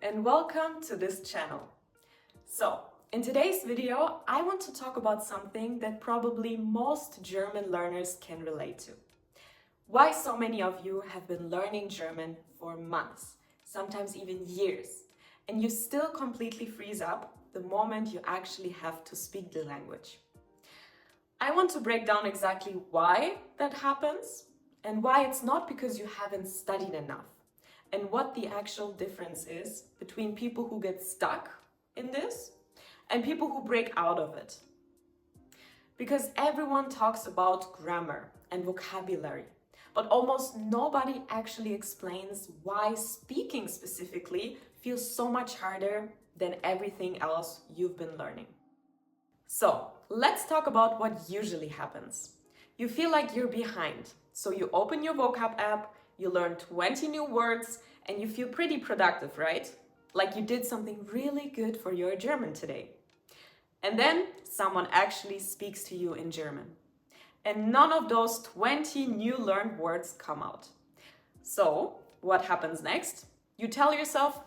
and welcome to this channel. So, in today's video, I want to talk about something that probably most German learners can relate to. Why so many of you have been learning German for months, sometimes even years, and you still completely freeze up the moment you actually have to speak the language. I want to break down exactly why that happens and why it's not because you haven't studied enough, and what the actual difference is between people who get stuck in this and people who break out of it. Because everyone talks about grammar and vocabulary, but almost nobody actually explains why speaking specifically feels so much harder than everything else you've been learning. So, let's talk about what usually happens. You feel like you're behind, so you open your vocab app, you learn 20 new words, and you feel pretty productive, right? Like you did something really good for your German today. And then someone actually speaks to you in German. And none of those 20 new learned words come out. So, what happens next? You tell yourself,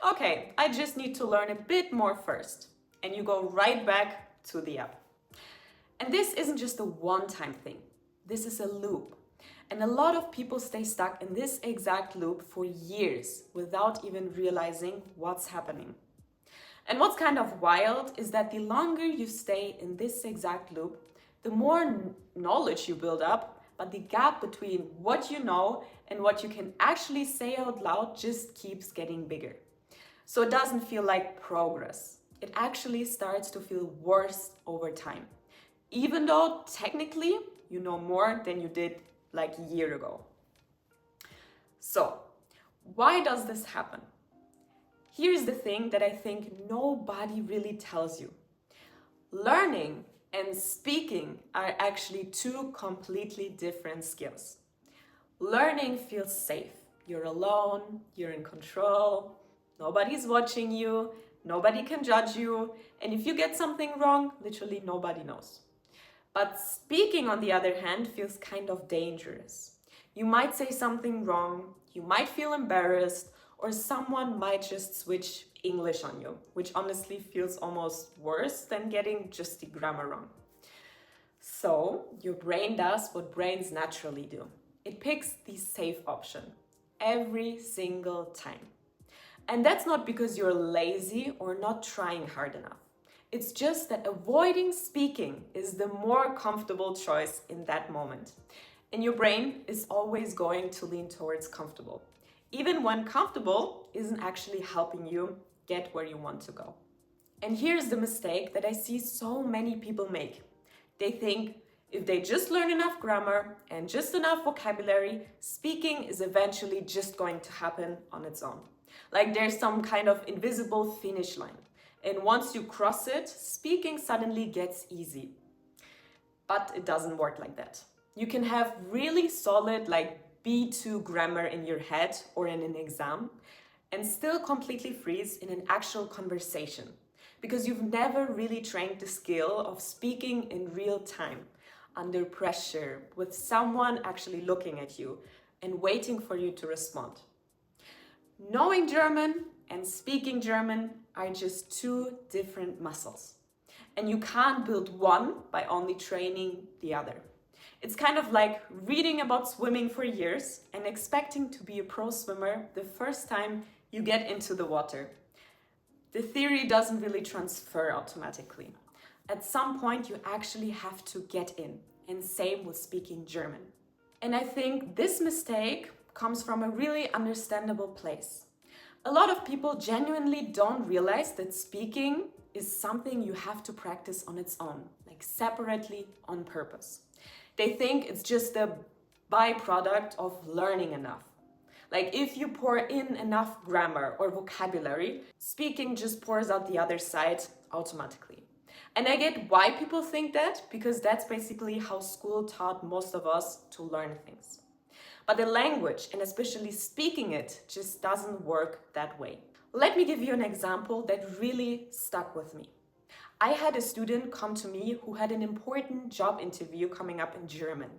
okay, I just need to learn a bit more first. And you go right back to the app. And this isn't just a one-time thing. This is a loop. And a lot of people stay stuck in this exact loop for years without even realizing what's happening. And what's kind of wild is that the longer you stay in this exact loop, the more knowledge you build up, but the gap between what you know and what you can actually say out loud just keeps getting bigger. So it doesn't feel like progress. It actually starts to feel worse over time, even though technically you know more than you did like a year ago. So, why does this happen? Here's the thing that I think nobody really tells you. Learning and speaking are actually two completely different skills. Learning feels safe. You're alone, you're in control, nobody's watching you, nobody can judge you, and if you get something wrong, literally nobody knows. But speaking, on the other hand, feels kind of dangerous. You might say something wrong, you might feel embarrassed, or someone might just switch English on you, which honestly feels almost worse than getting just the grammar wrong. So, your brain does what brains naturally do. It picks the safe option every single time. And that's not because you're lazy or not trying hard enough. It's just that avoiding speaking is the more comfortable choice in that moment. And your brain is always going to lean towards comfortable, even when comfortable isn't actually helping you get where you want to go. And here's the mistake that I see so many people make. They think if they just learn enough grammar and just enough vocabulary, speaking is eventually just going to happen on its own. Like there's some kind of invisible finish line. And once you cross it, speaking suddenly gets easy. But it doesn't work like that. You can have really solid like B2 grammar in your head or in an exam and still completely freeze in an actual conversation because you've never really trained the skill of speaking in real time, under pressure, with someone actually looking at you and waiting for you to respond. Knowing German and speaking German are just two different muscles. And you can't build one by only training the other. It's kind of like reading about swimming for years and expecting to be a pro swimmer the first time you get into the water. The theory doesn't really transfer automatically. At some point, you actually have to get in, and same with speaking German. And I think this mistake comes from a really understandable place. A lot of people genuinely don't realize that speaking is something you have to practice on its own, like separately on purpose. They think it's just a byproduct of learning enough. Like if you pour in enough grammar or vocabulary, speaking just pours out the other side automatically. And I get why people think that, because that's basically how school taught most of us to learn things. But the language, and especially speaking it, just doesn't work that way. Let me give you an example that really stuck with me. I had a student come to me who had an important job interview coming up in German,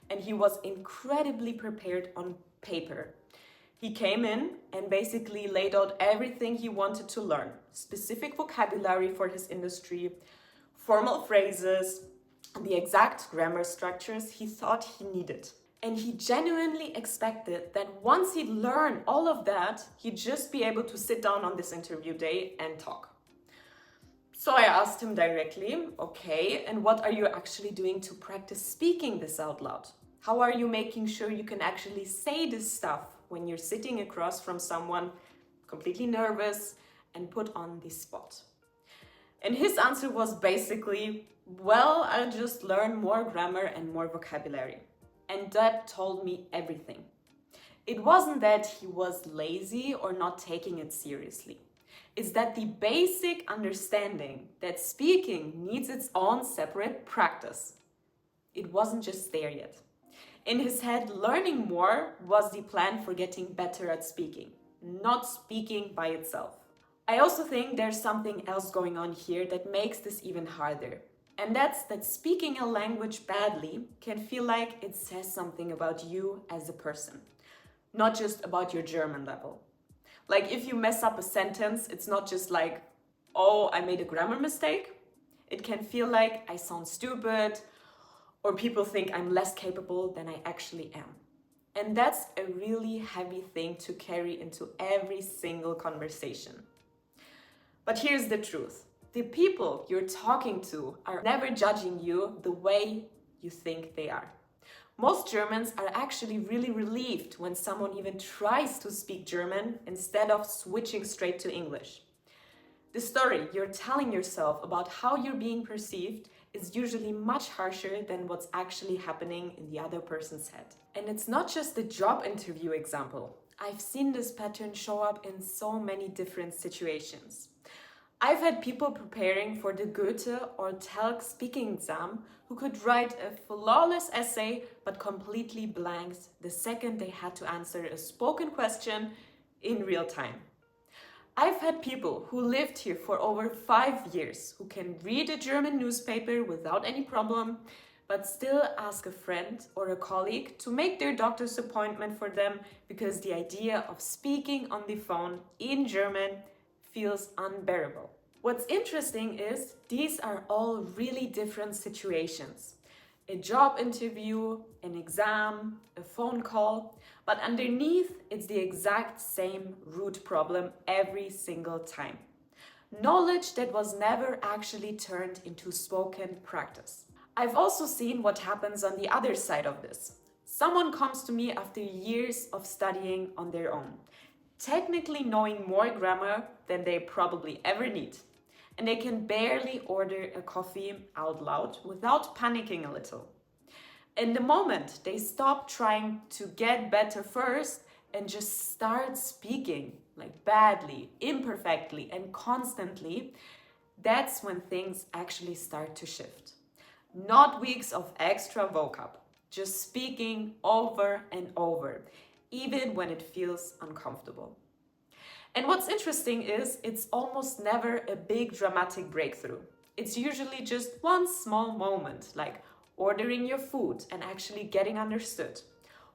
and he was incredibly prepared on paper. He came in and basically laid out everything he wanted to learn, specific vocabulary for his industry, formal phrases, the exact grammar structures he thought he needed. And he genuinely expected that once he'd learned all of that, he'd just be able to sit down on this interview day and talk. So I asked him directly, okay, and what are you actually doing to practice speaking this out loud? How are you making sure you can actually say this stuff when you're sitting across from someone completely nervous and put on the spot? And his answer was basically, well, I'll just learn more grammar and more vocabulary. And that told me everything. It wasn't that he was lazy or not taking it seriously. It's that the basic understanding that speaking needs its own separate practice. It wasn't just there yet. In his head, learning more was the plan for getting better at speaking, not speaking by itself. I also think there's something else going on here that makes this even harder. And that's that speaking a language badly can feel like it says something about you as a person, not just about your German level. Like if you mess up a sentence, it's not just like, oh, I made a grammar mistake. It can feel like I sound stupid, or people think I'm less capable than I actually am. And that's a really heavy thing to carry into every single conversation. But here's the truth. The people you're talking to are never judging you the way you think they are. Most Germans are actually really relieved when someone even tries to speak German instead of switching straight to English. The story you're telling yourself about how you're being perceived is usually much harsher than what's actually happening in the other person's head. And it's not just the job interview example. I've seen this pattern show up in so many different situations. I've had people preparing for the Goethe or TELC speaking exam who could write a flawless essay but completely blanked the second they had to answer a spoken question in real time. I've had people who lived here for over 5 years who can read a German newspaper without any problem, but still ask a friend or a colleague to make their doctor's appointment for them because the idea of speaking on the phone in German feels unbearable. What's interesting is these are all really different situations. A job interview, an exam, a phone call, but underneath it's the exact same root problem every single time. Knowledge that was never actually turned into spoken practice. I've also seen what happens on the other side of this. Someone comes to me after years of studying on their own, technically knowing more grammar than they probably ever need. And they can barely order a coffee out loud without panicking a little. In the moment they stop trying to get better first and just start speaking like badly, imperfectly, and constantly, that's when things actually start to shift. Not weeks of extra vocab, just speaking over and over, even when it feels uncomfortable. And what's interesting is it's almost never a big dramatic breakthrough. It's usually just one small moment, like ordering your food and actually getting understood,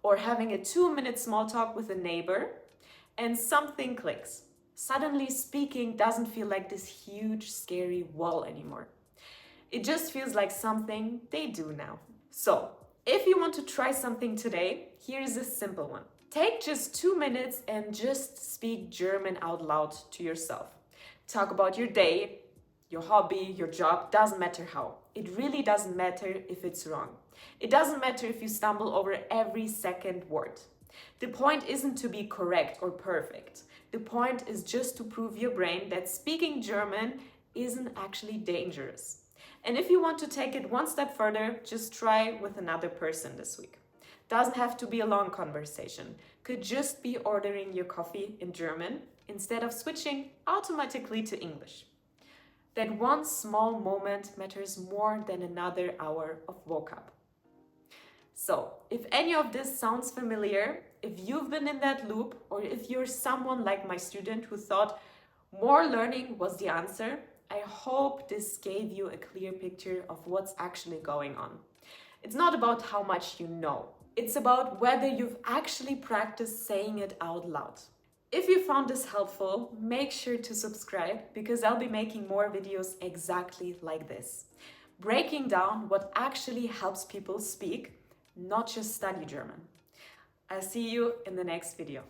or having a 2-minute small talk with a neighbor, and something clicks. Suddenly speaking doesn't feel like this huge, scary wall anymore. It just feels like something they do now. So, if you want to try something today, here's a simple one. Take just 2 minutes and just speak German out loud to yourself. Talk about your day, your hobby, your job, doesn't matter how. It really doesn't matter if it's wrong. It doesn't matter if you stumble over every second word. The point isn't to be correct or perfect. The point is just to prove your brain that speaking German isn't actually dangerous. And if you want to take it one step further, just try with another person this week. Doesn't have to be a long conversation. Could just be ordering your coffee in German instead of switching automatically to English. That one small moment matters more than another hour of vocab. So, if any of this sounds familiar, if you've been in that loop, or if you're someone like my student who thought more learning was the answer, I hope this gave you a clear picture of what's actually going on. It's not about how much you know. It's about whether you've actually practiced saying it out loud. If you found this helpful, make sure to subscribe because I'll be making more videos exactly like this, breaking down what actually helps people speak, not just study German. I'll see you in the next video.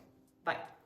Bye.